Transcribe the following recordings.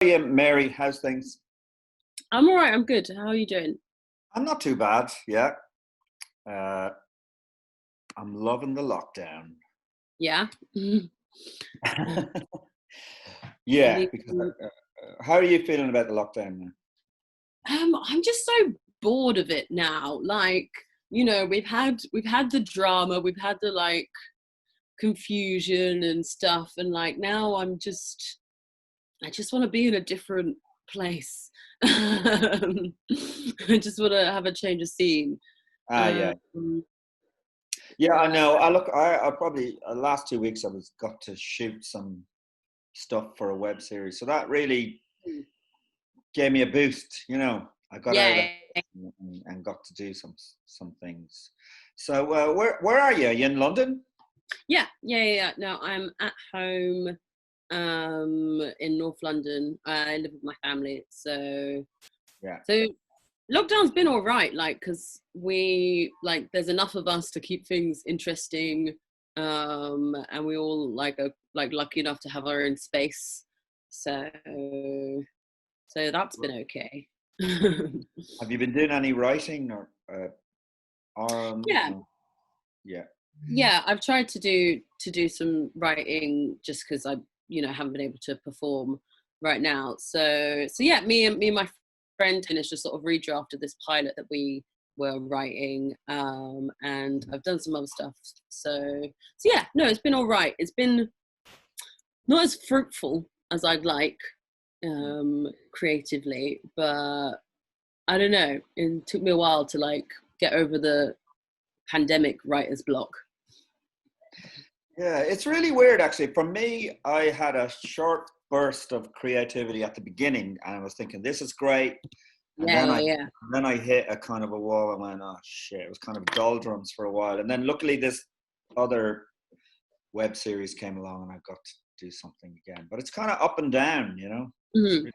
you, Mary? How's things? I'm all right. I'm good. How are you doing? I'm not too bad. Yeah, uh, I'm loving the lockdown. Yeah. Mhm. Yeah, Me because too. how are you feeling about the lockdown now? I'm just so bored of it now. Like, we've had the drama, we've had the like confusion and stuff, and like now I just want to be in a different place. I just want to have a change of scene. Ah, yeah, Um, yeah. I but know. I probably last 2 weeks I was got to shoot some stuff for a web series, so that really gave me a boost. I got out of that yeah, and got to do some things. So where are you? Are you in London? yeah. No, I'm at home in North London. I live with my family, Yeah. so lockdown's been all right, like, because we like there's enough of us to keep things interesting, and we all like are like lucky enough to have our own space, so that's been okay. Have you been doing any writing Yeah, yeah. yeah, I've tried to do some writing just because I haven't been able to perform right now. So yeah, me and my friend finished, just sort of redrafted this pilot that we were writing, and I've done some other stuff. So yeah, no, it's been all right. It's been not as fruitful as I'd like, creatively, but I don't know. It took me a while to like get over the pandemic writer's block. Yeah, it's really weird actually. For me, I had a short burst of creativity at the beginning and I was thinking this is great. And Yeah, yeah, yeah. then I hit a kind of a wall and went, oh shit, it was kind of doldrums for a while. And then luckily this other web series came along and I got to do something again. But it's kind of up and down. It's Mhm.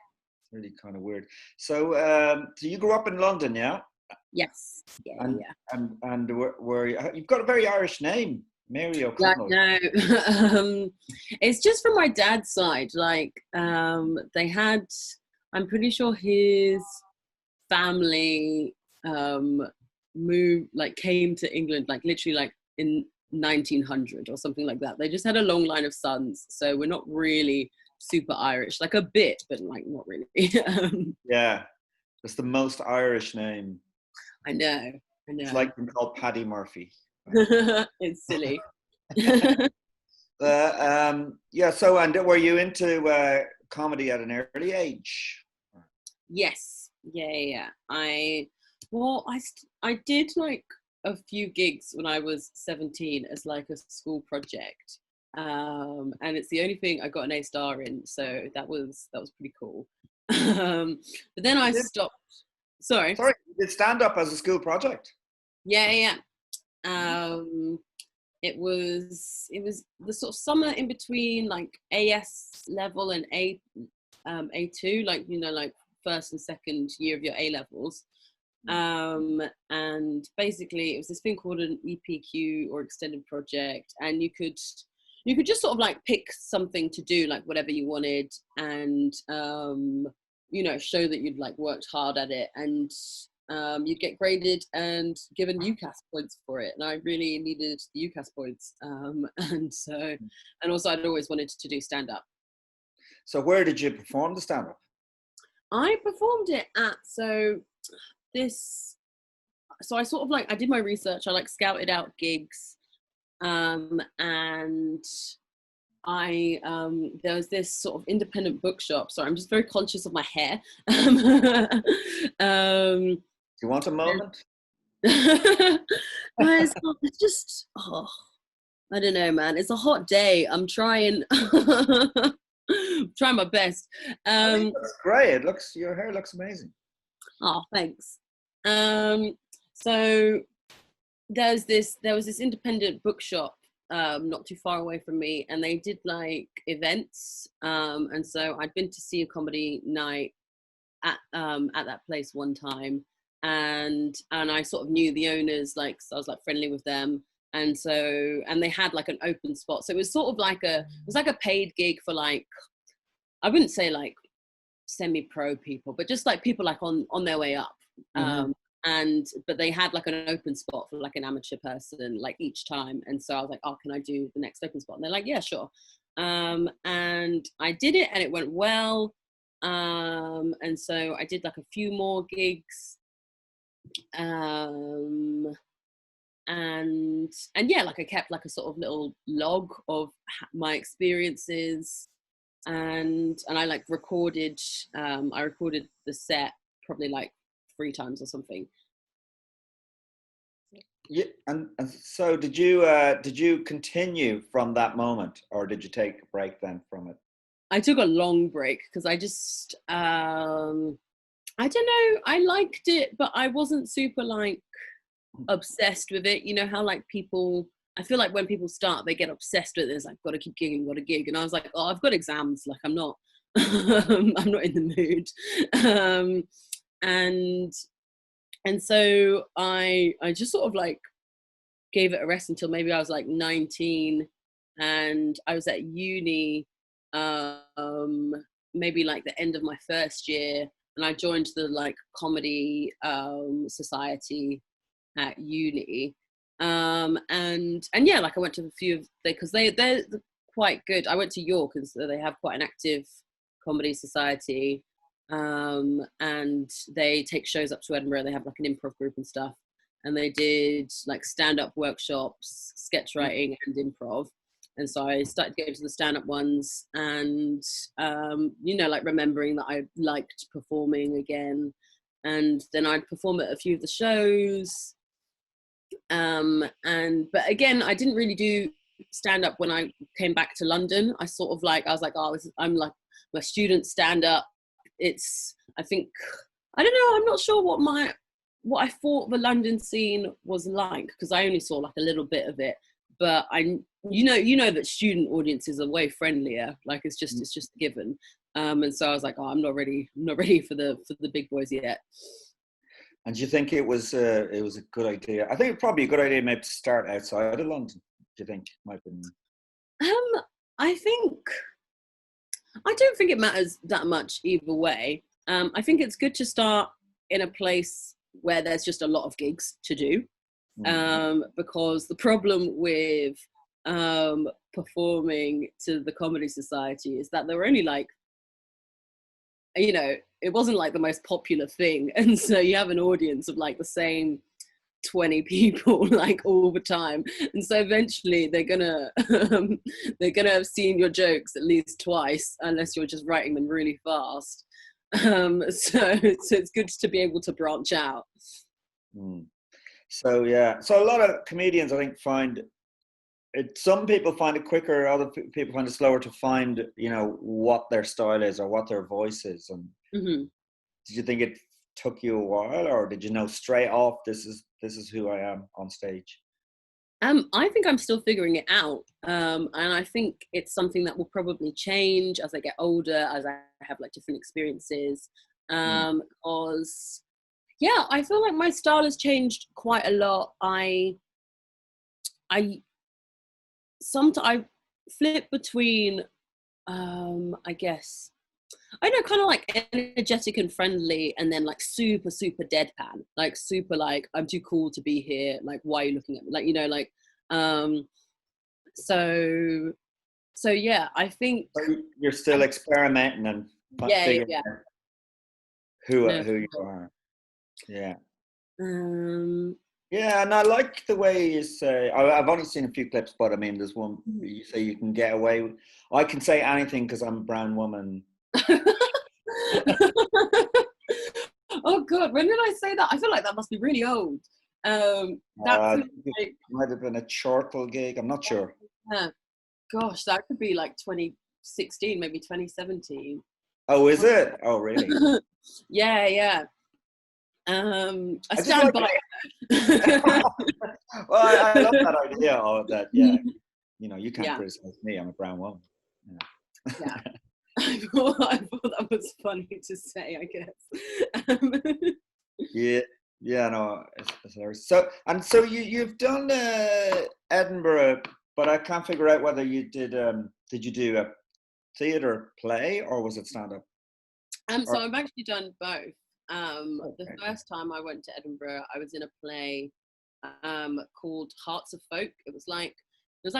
really kind of weird. So you grew up in London, yeah? Yes. Yeah, And yeah. where you've got a very Irish name, Mary Yeah, OConnell. no. It's just from my dad's side. Like, they had, I'm pretty sure his family moved, like, came to England, like, literally, like, in 1900 or something like that. They just had a long line of sons. So we're not really super Irish, like a bit, but like, not really. Yeah, it's the most Irish name. I know, I It's know. like being called Paddy Murphy. It's silly. Yeah. So, and were you into comedy at an early age? Yes. Yeah, yeah, yeah. I did like a few gigs when I was 17 as like a school project. And it's the only thing I got an A star in, so that was pretty cool. But then You I did. stopped. Sorry. Sorry, you did stand up as a school project. Yeah, yeah. Um it was the sort of summer in between like AS level and A2, like like first and second year of your A levels. And basically it was this thing called an EPQ, or extended project, and you could just sort of like pick something to do, like whatever you wanted, and show that you'd like worked hard at it, and you'd get graded and given UCAS points for it. And I really needed the UCAS points, and also I'd always wanted to do stand up. So, where did you perform the stand up? I performed it at this so I sort of like, I did my research, I like scouted out gigs, and I there was this sort of independent bookshop. Sorry, I'm just very conscious of my hair. um, Do you want a moment? no, it's just, I don't know, man. It's a hot day. I'm trying trying my best. I think Um, that's great. Your hair looks amazing. oh, thanks. Um, so there was this independent bookshop, not too far away from me, and they did like events, and so I'd been to see a comedy night at that place one time, and I sort of knew the owners, like, so I was like friendly with them, and they had like an open spot, so it was sort of like a paid gig for like, I wouldn't say like semi-pro people, but just like people like on their way up. But they had like an open spot for like an amateur person like each time, and so I was like, oh, can I do the next open spot? And they're like, yeah, sure. And I did it, and it went well. And so I did like a few more gigs, and yeah, like I kept like a sort of little log of my experiences, and I like recorded I recorded the set probably like 3 times or something. Yeah, and so did you continue from that moment, or did you take a break then from it? I took a long break because I just I don't know, I liked it, but I wasn't super like obsessed with it. You know how like people, I feel like when people start, they get obsessed with it. It's like, got to keep gigging, got to gig. And I was like, oh, I've got exams. Like, I'm not, I'm not in the mood. And so I just sort of like gave it a rest until maybe I was like 19, and I was at uni, maybe like the end of my first year, and I joined the like comedy society at uni, and yeah, like I went to a few of because they're quite good. I went to York, and so they have quite an active comedy society, and they take shows up to Edinburgh. They have like an improv group and stuff, and they did like stand-up workshops, sketch writing and improv. And so I started going to the stand-up ones, and you know, like remembering that I liked performing again, and then I'd perform at a few of the shows. But again, I didn't really do stand up when I came back to London. I sort of like, I was like, oh, I'm like my student stand up. It's, I think, I don't know, I'm not sure what I thought the London scene was like, because I only saw like a little bit of it. But you know that student audiences are way friendlier. Like it's just a given. And so I was like, oh, I'm not ready for the big boys yet. And do you think it was a good idea? I think it's probably a good idea maybe to start outside of London. Do you think might be? I don't think it matters that much either way. I think it's good to start in a place where there's just a lot of gigs to do. Because the problem with performing to the Comedy Society is that there were only like, you know, it wasn't like the most popular thing, and so you have an audience of like the same 20 people like all the time, and so eventually they're gonna have seen your jokes at least twice, unless you're just writing them really fast. So it's good to be able to branch out. So yeah, so a lot of comedians I think find it, some people find it quicker, other people find it slower to find, you know, what their style is or what their voice is. And did you think it took you a while, or did you know straight off this is who I am on stage? I think I'm still figuring it out, and I think it's something that will probably change as I get older, as I have like different experiences. Because yeah, I feel like my style has changed quite a lot. I flip between, I guess, I know, kind of like energetic and friendly, and then like super, super deadpan, like super like, I'm too cool to be here. Like, why are you looking at me? Like, you know, like, so yeah, I think. So you're still experimenting and figuring out who you are. Yeah. Yeah, and I like the way you say, I've only seen a few clips, but I mean, there's one you say you can get away with, I can say anything because I'm a brown woman. Oh God, when did I say that? I feel like that must be really old. It might have been a chortle gig, I'm not sure. Yeah. Gosh, that could be like 2016, maybe 2017. Oh, is it? Oh, really? Yeah. I stand by it. Well, I love that idea of that. Yeah, you know, you can't criticize me. I'm a brown woman. Yeah. I thought that was funny to say, I guess. Yeah, no, it's hilarious. So you've done Edinburgh, but I can't figure out whether you did you do a theatre play or was it stand up? So I've actually done both. The Okay. first time I went to Edinburgh, I was in a play called Hearts of Folk. It was like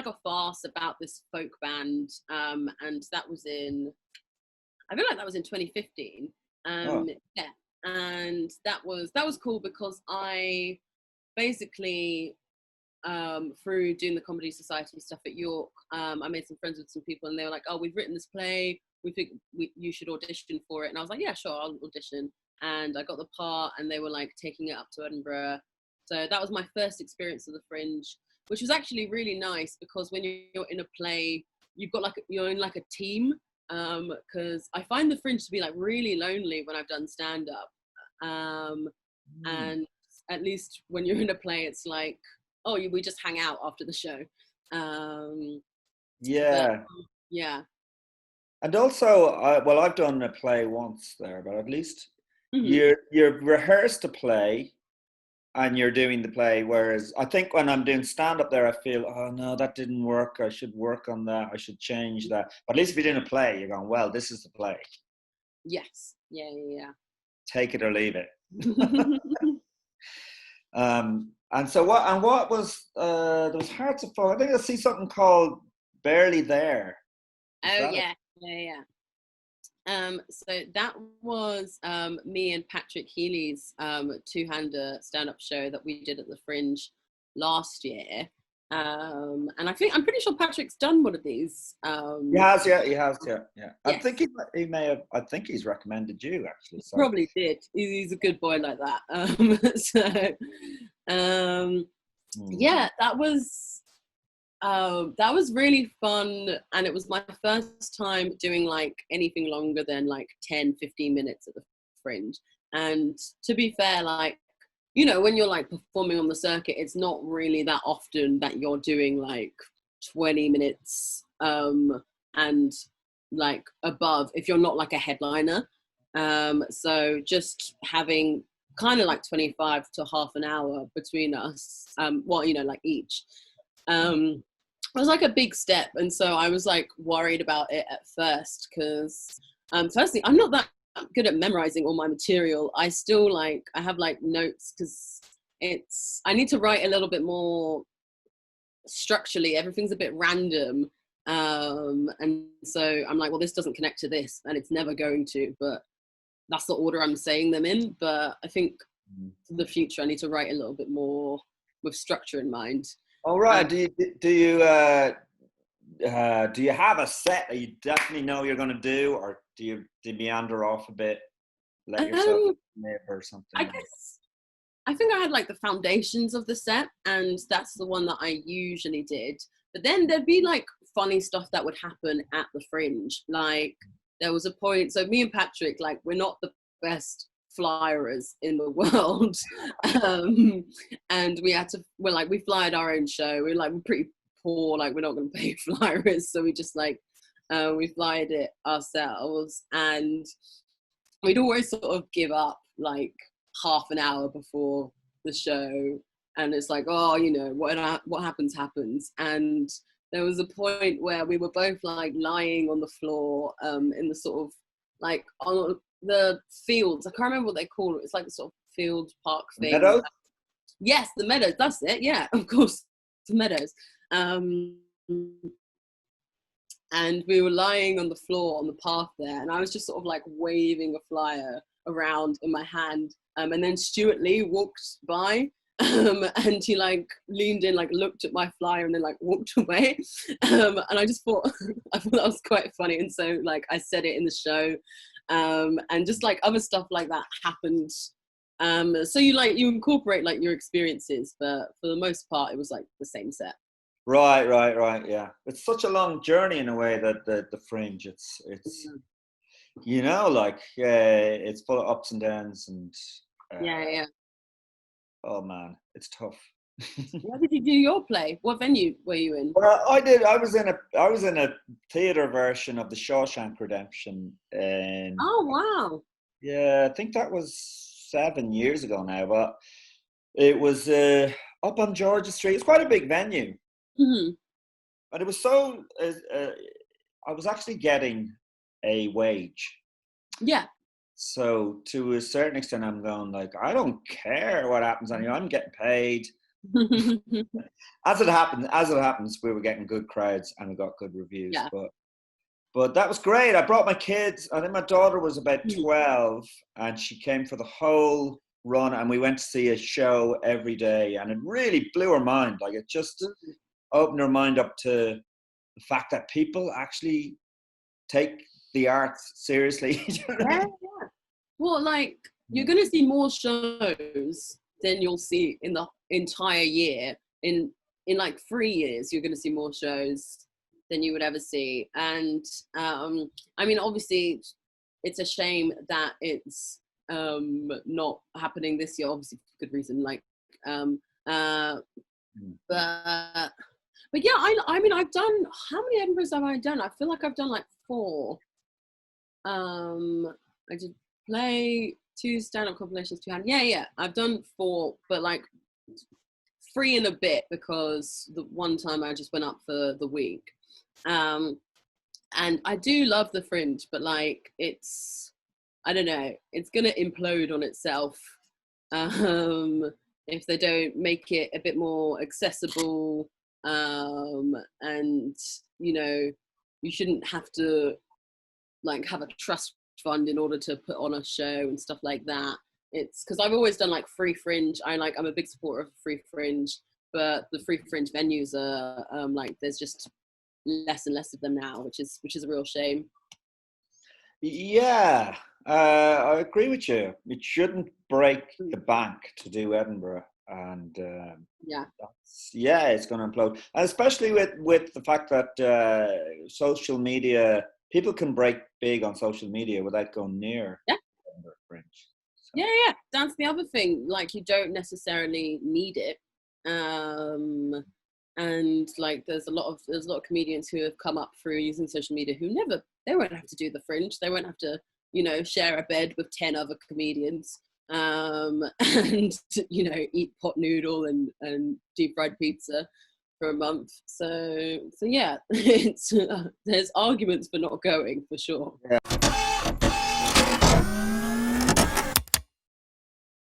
a farce about this folk band, and that was I feel like that was in 2015. Oh, Yeah, and that was cool because I basically through doing the comedy society stuff at York, I made some friends with some people, and they were like, "Oh, we've written this play. We think you should audition for it." And I was like, "Yeah, sure, I'll audition." And I got the part, and they were like taking it up to Edinburgh. So that was my first experience of the Fringe, which was actually really nice because when you're in a play, you're in like a team. Because I find the Fringe to be like really lonely when I've done stand up. And at least when you're in a play, it's like, oh, we just hang out after the show. But yeah. yeah. And also, well, I've done a play once there, but at least Mhm. you're rehearsed a play and you're doing the play. Whereas I think when I'm doing stand up there, I feel, oh no, that didn't work. I should work on that. I should change that. But at least if you're doing a play, you're going, well, this is the play. Yes. Yeah. Take it or leave it. Yeah. And so what? And what was there was Hearts of Folk. I think I see something called Barely There. Is Oh that it? yeah. So that was me and Patrick Healy's two-hander stand-up show that we did at the Fringe last year. And I'm pretty sure Patrick's done one of these. He has, yeah, he has, yeah. I Yes, think he may have. I think he's recommended you actually. So probably did. He's a good boy like that. Um, yeah, that was really fun, and it was my first time doing like anything longer than like 10-15 minutes at the Fringe. And to be fair, like, when you're like performing on the circuit, it's not really that often that you're doing like 20 minutes and like above if you're not like a headliner. So just having kind of like 25 to half an hour between us, like each. Um, it was like a big step, and so I was like worried about it at first because firstly, I'm not that good at memorizing all my material. I have like notes because I need to write a little bit more structurally. Everything's a bit random, and so I'm like, well, this doesn't connect to this, and it's never going to, but that's the order I'm saying them in. But I think for the future I need to write a little bit more with structure in mind. all um, right. Do you have a set that you definitely know you're going to do, or do you meander off a bit, let yourself um, nip or something? I guess I think I had like the foundations of the set, and that's the one that I usually did. But then there'd be like funny stuff that would happen at the Fringe. Like there was a point, so me and Patrick, like, we're not the best flyers in the world. um, and we flyed our own show. We're pretty poor, like we're not going to pay flyers. So we just we flyed it ourselves, and we'd always sort of give up like half an hour before the show, and it's like, oh, what happens. And there was a point where we were both like lying on the floor in the sort of like on the fields. I can't remember what they call it. It's like the sort of field park thing. Meadows? Yes, the meadows, that's it. Yeah, of course, the meadows. um and we were lying on the floor on the path there, and I was just sort of like waving a flyer around in my hand, and then Stuart Lee walked by, and he like leaned in, like looked at my flyer, and then like walked away, and I just thought I thought that was quite funny, and so like I said it in the show, and just like other stuff like that happened. So you incorporate like your experiences, but for the most part it was like the same set. Right. Yeah, it's such a long journey in a way that the Fringe. It's like it's full of ups and downs, and Yeah. oh man, it's tough. Where did you do your play? What venue were you in? Well, I did. I was in a theater version of the Shawshank Redemption, and Oh wow. yeah, I think that was 7 years ago now. But it was up on Georgia Street. It's quite a big venue, Hmm. and it was so. I was actually getting a wage, Yeah. So to a certain extent, I'm going like, I don't care what happens on you. I'm getting paid. As it happens, we were getting good crowds and we got good reviews. Yeah. But that was great. I brought my kids. I think my daughter was about 12, and she came for the whole run. And we went to see a show every day, and it really blew her mind. Like, it just opened her mind up to the fact that people actually take the arts seriously. Yeah. Well, like, you're going to see more shows than you'll see in the entire year. In like 3 years, you're going to see more shows than you would ever see. And I mean, obviously, it's a shame that it's not happening this year, obviously for good reason. Like, but yeah, I mean, I've done, how many Edinburghs have I done? I feel like I've done like 4. I did play 2 stand-up compilations, 2 hand. Yeah, I've done 4, but like 3 and a bit, because the one time I just went up for the week. And I do love the Fringe, but like, it's, I don't know, it's gonna implode on itself if they don't make it a bit more accessible. And you know, you shouldn't have to like have a trust fund in order to put on a show and stuff like that. It's because I've always done like free Fringe. I'm a big supporter of free Fringe, but the free Fringe venues are like, there's just less and less of them now, which is a real shame. Yeah, I agree with you. It shouldn't break the bank to do Edinburgh, and it's going to implode. And especially with the fact that social media, people can break big on social media without going near Edinburgh Fringe. So. Yeah. That's the other thing. Like, you don't necessarily need it. And like, there's a lot of comedians who have come up through using social media who they won't have to do the Fringe. They won't have to, you know, share a bed with 10 other comedians, and you know, eat pot noodle and deep fried pizza for a month. So yeah, it's there's arguments for not going, for sure. Yeah.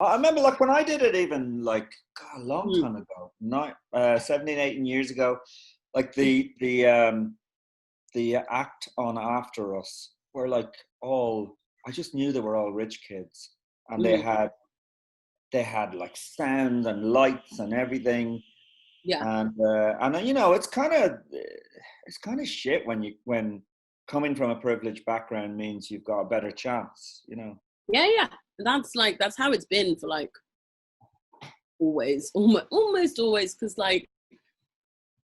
I remember, like, when I did it, even like a long time ago, 17, 18 years ago, like the act on after us were like I just knew they were all rich kids, and they had like sound and lights and everything. Yeah. And you know, it's kind of shit when coming from a privileged background means you've got a better chance, you know. Yeah. That's how it's been for like always, almost always, because like,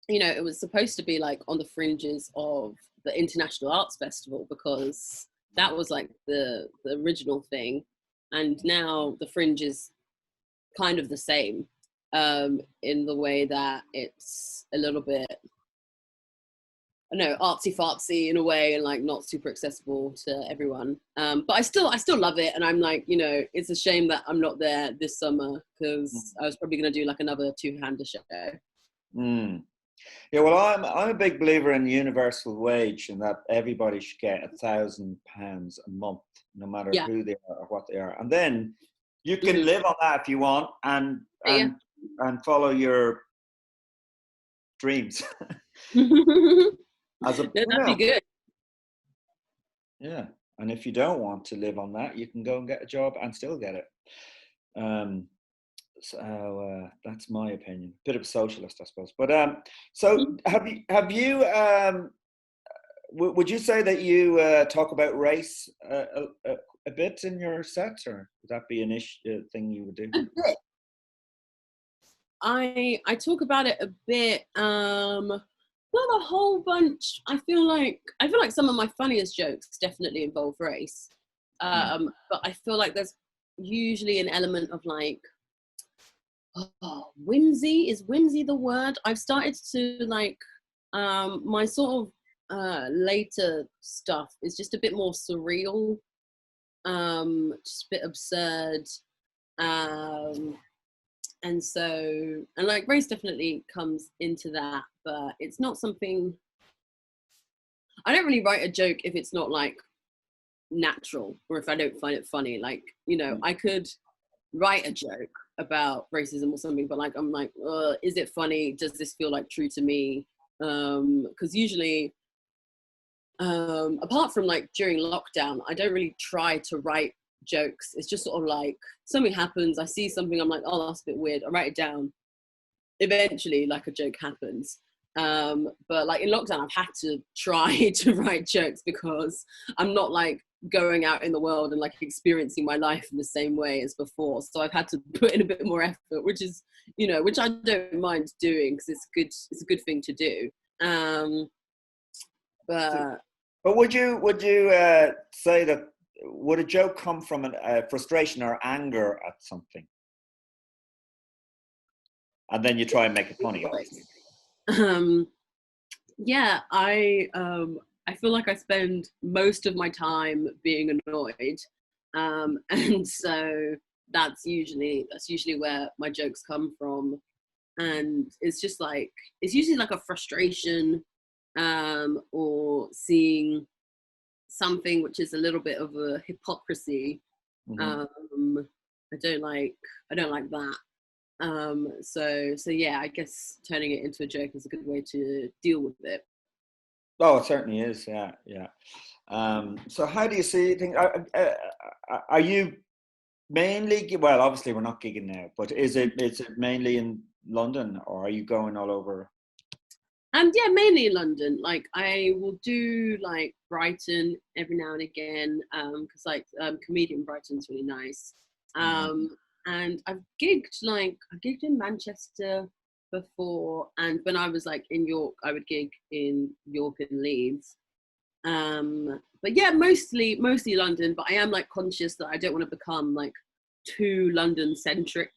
you know, it was supposed to be like on the fringes of the International Arts Festival, because that was like the original thing, and now the Fringe is kind of the same, in the way that it's a little bit, I don't know, artsy fartsy in a way, and like not super accessible to everyone. But I still love it, and I'm like, you know, it's a shame that I'm not there this summer, because I was probably going to do like another 2-hander show. Yeah, well, I'm a big believer in universal wage, and that everybody should get £1,000 a month, no matter who they are or what they are, and then you can live on that if you want, and follow your dreams. That'd be good. Yeah, and if you don't want to live on that, you can go and get a job and still get it. So that's my opinion. Bit of a socialist, I suppose. But so have you? Would you say that you talk about race a bit in your sets, or would that be an thing you would do? A bit. I talk about it a bit. Not a whole bunch. I feel like some of my funniest jokes definitely involve race. But I feel like there's usually an element of like, whimsy. Is whimsy the word? I've started to like, my sort of later stuff is just a bit more surreal, just a bit absurd, and so, and like race definitely comes into that, but it's not something, I don't really write a joke if it's not like natural, or if I don't find it funny. Like, you know, I could write a joke about racism or something, but like, I'm like, is it funny? Does this feel like true to me? Because usually, apart from like during lockdown, I don't really try to write jokes. It's just sort of like something happens, I see something, I'm like, oh, that's a bit weird, I write it down. Eventually, like, a joke happens. But like in lockdown, I've had to try to write jokes because I'm not like going out in the world and like experiencing my life in the same way as before. So I've had to put in a bit more effort, which is, you know, which I don't mind doing because it's a good thing to do. But would you say that, would a joke come from a frustration or anger at something, and then you try and make it funny, obviously? Yeah, I feel like I spend most of my time being annoyed, and so that's usually where my jokes come from, and it's usually like a frustration, or seeing something which is a little bit of a hypocrisy. Mm-hmm. I don't like that. So yeah, I guess turning it into a joke is a good way to deal with it. Oh, it certainly is. Yeah, yeah. So how do you see things? Are you mainly, well, obviously we're not gigging now, but is it mainly in London, or are you going all over? Yeah, mainly in London. Like, I will do like Brighton every now and again, because like comedian Brighton's really nice. And I've gigged in Manchester before, and when I was like in York, I would gig in York and Leeds. But yeah, mostly London. But I am like conscious that I don't want to become like too London centric,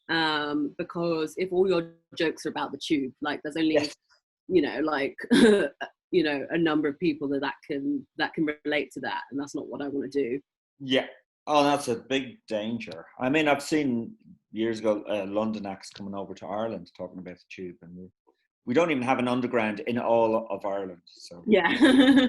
because if all your jokes are about the tube, like there's only you know, like you know, a number of people that can relate to that, and that's not what I want to do. Yeah. Oh, that's a big danger. I mean, I've seen years ago London acts coming over to Ireland talking about the tube, and we don't even have an underground in all of Ireland. So yeah.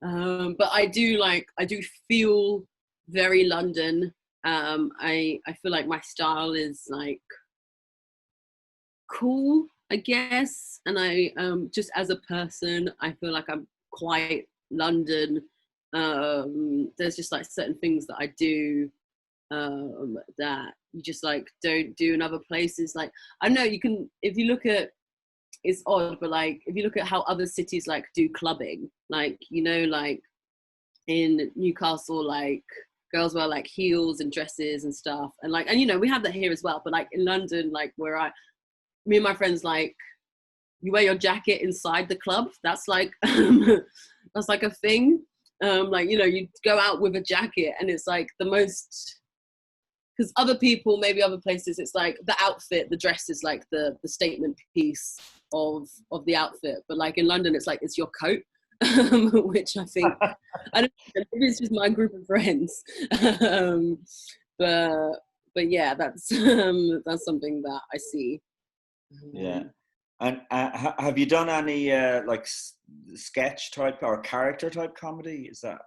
But I do feel very London. I feel like my style is like cool, I guess, and I just as a person, I feel like I'm quite London. There's just like certain things that I do that you just like don't do in other places. Like, I don't know, you can, if you look at, it's odd, but like if you look at how other cities like do clubbing, like, you know, like in Newcastle, like girls wear like heels and dresses and stuff, and like, and you know, we have that here as well, but like in London, like where me and my friends, like, you wear your jacket inside the club. That's like that's like a thing. Like, you know, you go out with a jacket, and it's like the most, because other people, maybe other places, it's like the outfit, the dress is like the statement piece of the outfit. But like in London, it's like it's your coat, which I think, I don't know, maybe it's just my group of friends. But yeah, that's something that I see. Yeah. And have you done any like sketch type or character type comedy? Is that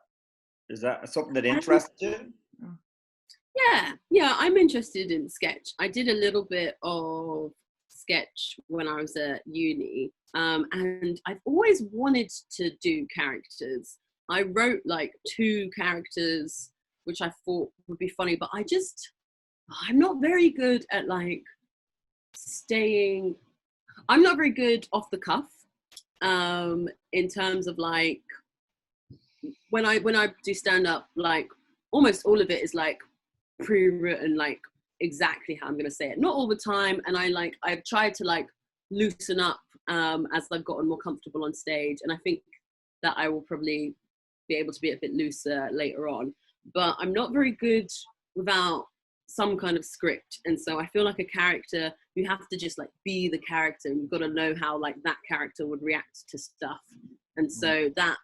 something that interests you? Yeah, I'm interested in sketch. I did a little bit of sketch when I was at uni, and I've always wanted to do characters. I wrote like 2 characters which I thought would be funny, but I'm not very good at like I'm not very good off the cuff, in terms of like when I do stand up, like almost all of it is like pre-written, like exactly how I'm going to say it. Not all the time, and I've tried to like loosen up as I've gotten more comfortable on stage, and I think that I will probably be able to be a bit looser later on. But I'm not very good without some kind of script, and so I feel like a character, you have to just like be the character, and you've got to know how like that character would react to stuff, and so that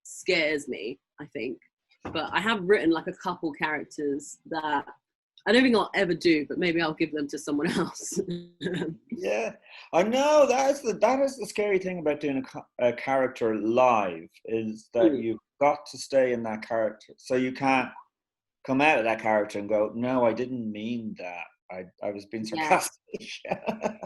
scares me, I think. But I have written like a couple characters that I don't think I'll ever do, but maybe I'll give them to someone else. Yeah, I know that is the scary thing about doing a character live, is that you've got to stay in that character, so you can't come out of that character and go, no, I didn't mean that. I was being sarcastic. Yeah.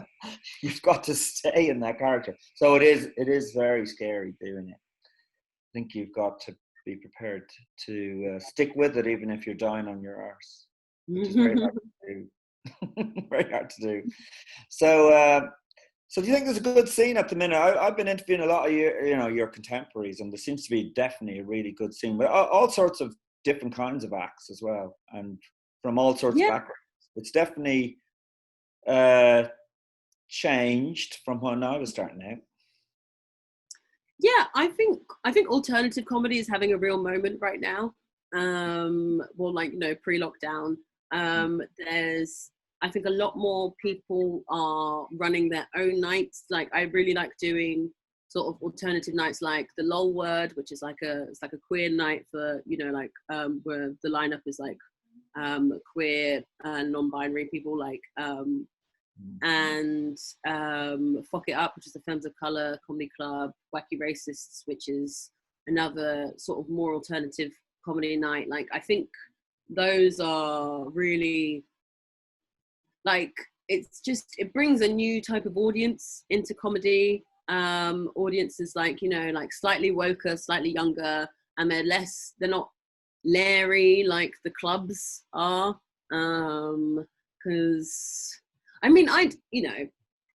You've got to stay in that character. So it is very scary doing it. I think you've got to be prepared to stick with it, even if you're dying on your arse, which is very hard to do. Very hard to do. So, so do you think there's a good scene at the minute? I've been interviewing a lot of your contemporaries, and there seems to be definitely a really good scene with all sorts of different kinds of acts as well, and from all sorts of backgrounds. It's definitely changed from when I was starting out. Yeah, I think alternative comedy is having a real moment right now. Well, like, pre-lockdown. There's, I think, a lot more people are running their own nights. Like, I really like doing sort of alternative nights, like the LOL Word, which is it's like a queer night for, where the lineup is like queer and non-binary people, like and Fuck It Up, which is the Femmes of Colour comedy club, Wacky Racists, which is another sort of more alternative comedy night. Like, I think those are really, like, it brings a new type of audience into comedy. Audiences like, like slightly woker, slightly younger, and they're not Larry like the clubs are, because I mean, I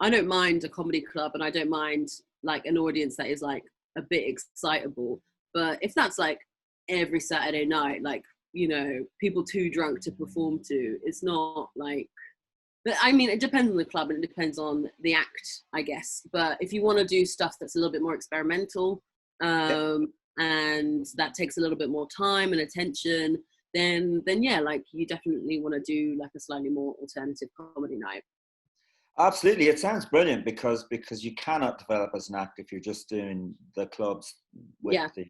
don't mind a comedy club, and I don't mind like an audience that is like a bit excitable, but if that's like every Saturday night, like, people too drunk to perform to, it's not like, I mean, it depends on the club and it depends on the act, I guess, but if you want to do stuff that's a little bit more experimental, and that takes a little bit more time and attention, then yeah, like, you definitely want to do like a slightly more alternative comedy night. Absolutely, it sounds brilliant because you cannot develop as an act if you're just doing the clubs with the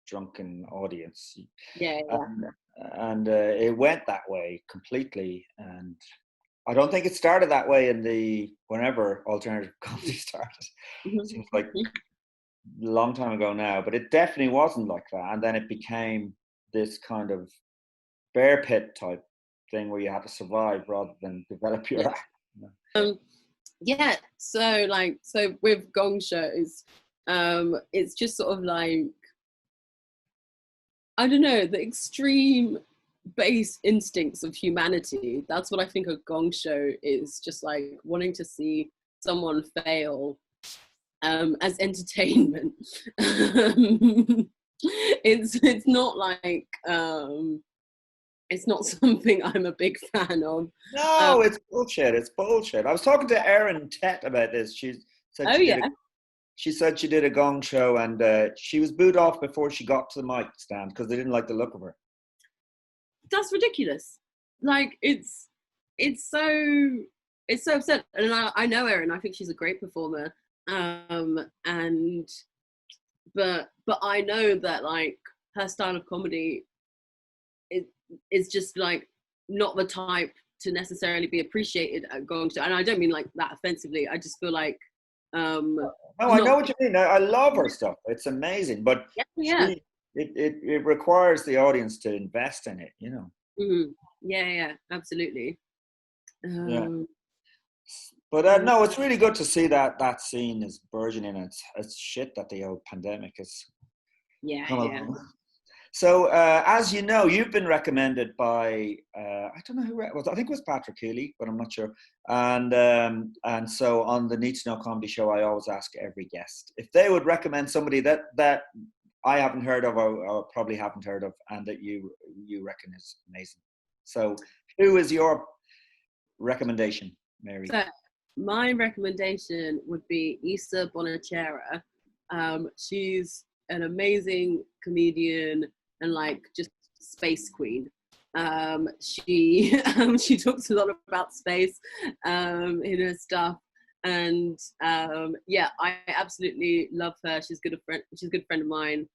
drunken audience. And it went that way completely, and I don't think it started that way whenever alternative comedy started. Seems like a long time ago now, but it definitely wasn't like that. And then it became this kind of bear pit type thing where you had to survive rather than develop your act. So with Gong Shows, it's just sort of like, I don't know, the extreme base instincts of humanity. That's what I think a Gong Show is, just like wanting to see someone fail as entertainment. It's not like it's not something I'm a big fan of. No, it's bullshit. It's bullshit. I was talking to Erin Tett about this. She said she said she did a Gong Show, and she was booed off before she got to the mic stand because they didn't like the look of her. That's ridiculous. Like, it's so upset. And I know Erin. I think she's a great performer. But I know that, like, her style of comedy is just like not the type to necessarily be appreciated at Gong Show. And I don't mean like that offensively. I just feel like no, I know what you mean. I love her stuff. It's amazing, but it requires the audience to invest in it, Mm-hmm. Yeah, absolutely. But no, it's really good to see that scene is burgeoning. It's shit that the old pandemic is. Yeah. So, as you know, you've been recommended by I don't know who it was. I think it was Patrick Healy, but I'm not sure. And so on the Need2Know Comedy Show, I always ask every guest if they would recommend somebody that I haven't heard of or probably haven't heard of, and that you reckon is amazing. So, who is your recommendation, Mary? So, my recommendation would be Isa Bonachera. She's an amazing comedian and like just space queen. She talks a lot about space in her stuff, and I absolutely love her. She's a good friend of mine.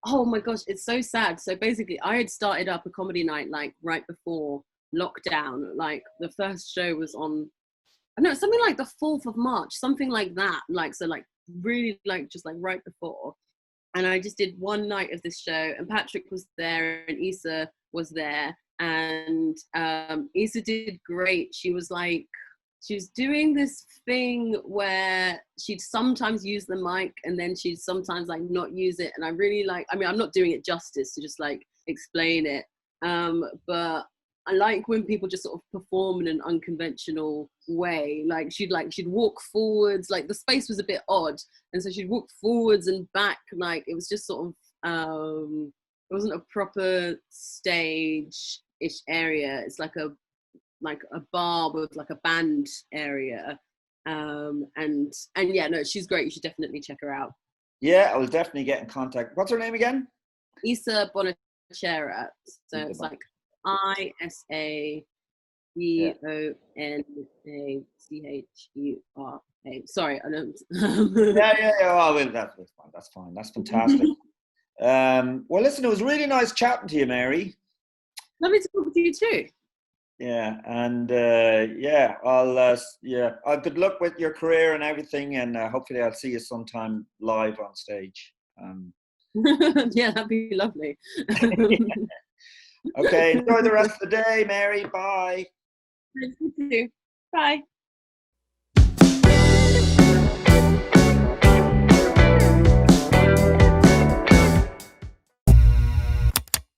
Oh my gosh, it's so sad. So basically, I had started up a comedy night like right before lockdown. Like the first show was on, I know, something like the 4th of March, something like that. Like, so like really like just like right before. And I just did one night of this show, and Patrick was there and Isa was there. And Isa did great. She was doing this thing where she'd sometimes use the mic and then she'd sometimes like not use it. And I really like, I mean, I'm not doing it justice to just like explain it. But I like when people just sort of perform in an unconventional way. Like she'd walk forwards, like the space was a bit odd. And so she'd walk forwards and back. Like it was just sort of, it wasn't a proper stage-ish area. It's like a bar with like a band area. And yeah, no, she's great. You should definitely check her out. Yeah, I will definitely get in contact. What's her name again? Isa Bonachera. So it's like ISA BONACHERA. Sorry, I don't. yeah. Oh, well, that's fine. That's fantastic. Well, listen, it was really nice chatting to you, Mary. Lovely to talk to you too. Yeah, and I'll good luck with your career and everything, and hopefully I'll see you sometime live on stage. Yeah, that'd be lovely. Okay, enjoy the rest of the day, Mary. Bye. You too. Bye.